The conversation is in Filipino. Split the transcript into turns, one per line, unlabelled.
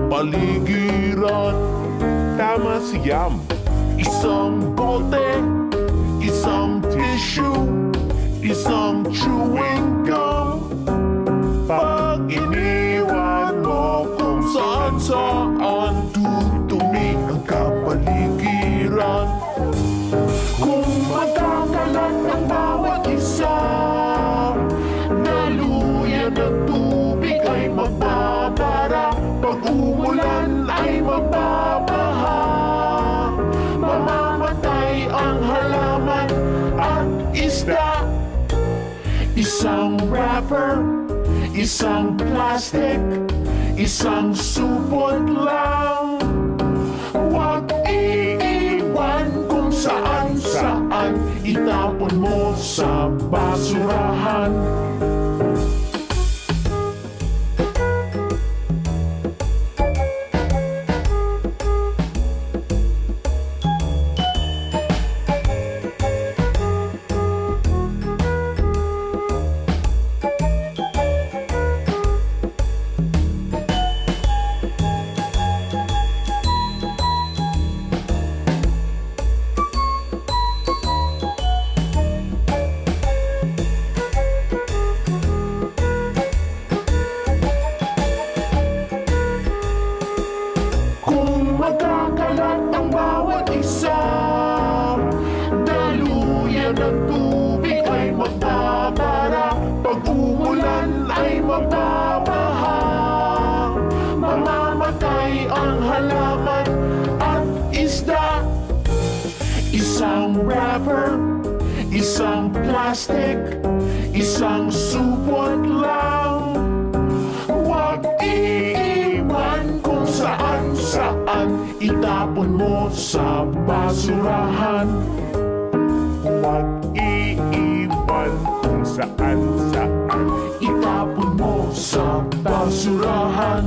kapaligiran. Tama si Yam. Isang bote, isang tissue, isang chewing gum. Pag iniwan mo kung saan-saan, dudumi ang kapaligiran. Kung magkakalat ang bawat isa, naluyan ng tubig ay magbabara. Pag umulan ay magbabaha, mamamatay ang halaman at isda. Isang wrapper, isang plastic, isang supot lang. Huwag iiwan kung saan-saan, itapon mo sa basurahan. Magkakalat ang bawat isa, daluyan ng tubig ay magbabara. Pag umulan ay magbabaha, mamamatay ang halaman at isda. Isang wrapper, isang plastic, isang supot lang. Huwag iiwan kung saan-saan, itapon mo sa basurahan. Huwag iiwan kung saan-saan, itapon mo sa basurahan.